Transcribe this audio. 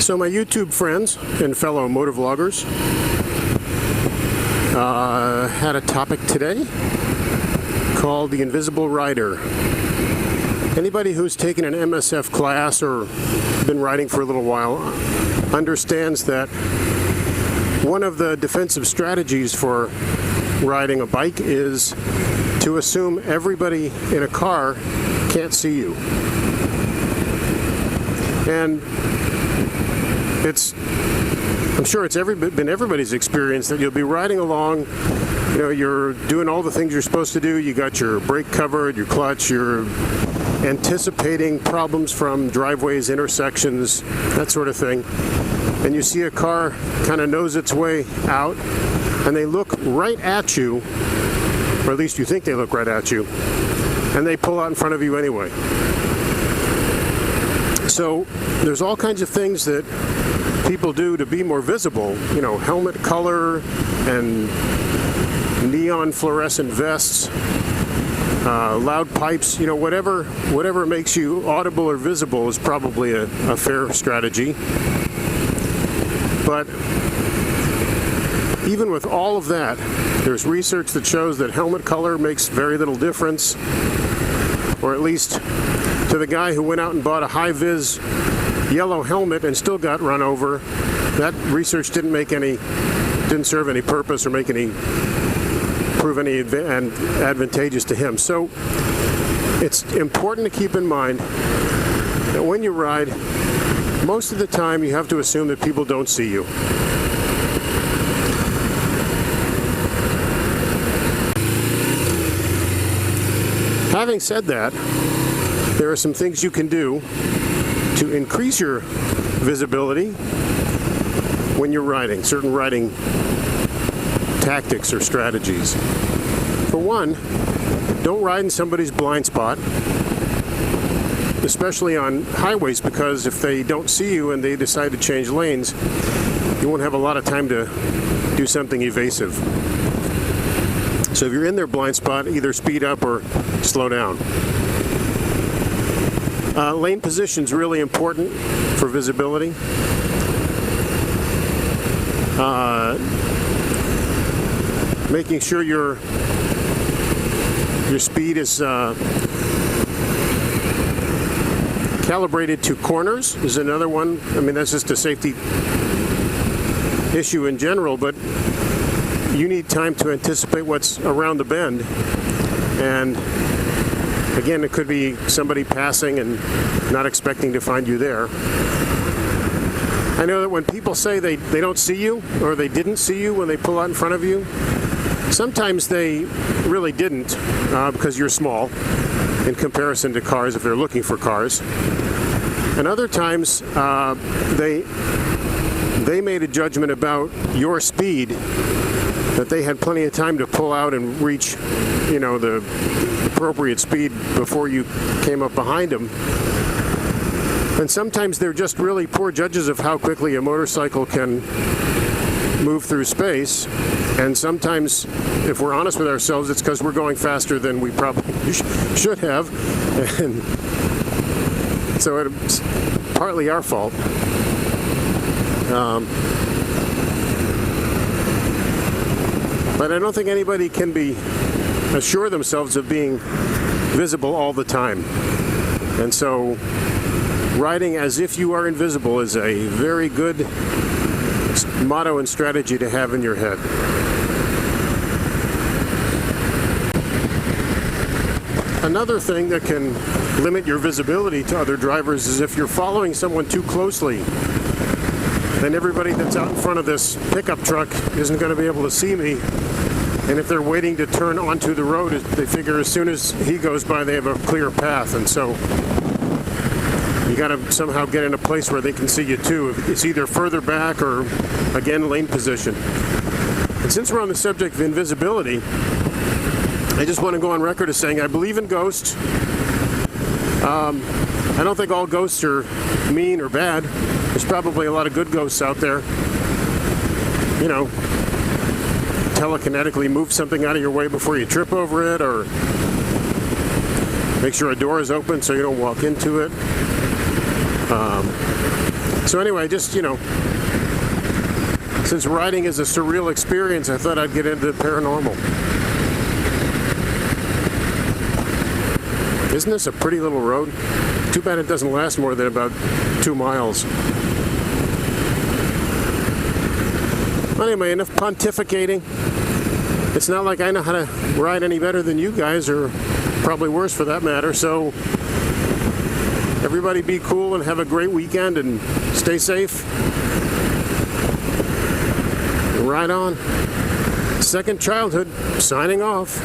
So my YouTube friends and fellow motovloggers had a topic today called the Invisible Rider. Anybody who's taken an MSF class or been riding for a little while understands that one of the defensive strategies for riding a bike is to assume everybody in a car can't see you. And I'm sure it's been everybody's experience that you'll be riding along, you're doing all the things you're supposed to do. You got your brake covered, your clutch, you're anticipating problems from driveways, intersections, that sort of thing. And you see a car kind of nose its way out, and they look right at you, or at least you think they look right at you, and they pull out in front of you anyway. So there's all kinds of things that people do to be more visible, helmet color and neon fluorescent vests, loud pipes, whatever makes you audible or visible is probably a fair strategy. But even with all of that, there's research that shows that helmet color makes very little difference, or at least to the guy who went out and bought a high-vis yellow helmet and still got run over. That research didn't serve any purpose or prove any advantageous to him. So it's important to keep in mind that when you ride, most of the time you have to assume that people don't see you. Having said that, there are some things you can do to increase your visibility when you're riding, certain riding tactics or strategies. For one, don't ride in somebody's blind spot, especially on highways, because if they don't see you and they decide to change lanes, you won't have a lot of time to do something evasive. So if you're in their blind spot, either speed up or slow down. Lane position is really important for visibility. Making sure your speed is calibrated to corners is another one. I mean, that's just a safety issue in general, but you need time to anticipate what's around the bend. And again, it could be somebody passing and not expecting to find you there. I know that when people say they don't see you, or they didn't see you when they pull out in front of you, sometimes they really didn't, because you're small in comparison to cars if they're looking for cars. And other times, they made a judgment about your speed, that they had plenty of time to pull out and reach, the appropriate speed before you came up behind them. And sometimes they're just really poor judges of how quickly a motorcycle can move through space. And sometimes, if we're honest with ourselves, it's because we're going faster than we probably should have. And so it's partly our fault. But I don't think anybody can be assure themselves of being visible all the time. And so riding as if you are invisible is a very good motto and strategy to have in your head. Another thing that can limit your visibility to other drivers is if you're following someone too closely, then everybody that's out in front of this pickup truck isn't going to be able to see me. And if they're waiting to turn onto the road, they figure as soon as he goes by, they have a clear path. And so you got to somehow get in a place where they can see you too. It's either further back or, again, lane position. And since we're on the subject of invisibility, I just want to go on record as saying I believe in ghosts. I don't think all ghosts are mean or bad. There's probably a lot of good ghosts out there. Telekinetically move something out of your way before you trip over it, or make sure a door is open so you don't walk into it. So anyway, just, since riding is a surreal experience, I thought I'd get into the paranormal. Isn't this a pretty little road? Too bad it doesn't last more than about 2 miles. Anyway, enough pontificating. It's not like I know how to ride any better than you guys, or probably worse for that matter, so everybody be cool and have a great weekend and stay safe. Ride on. Second Childhood, signing off.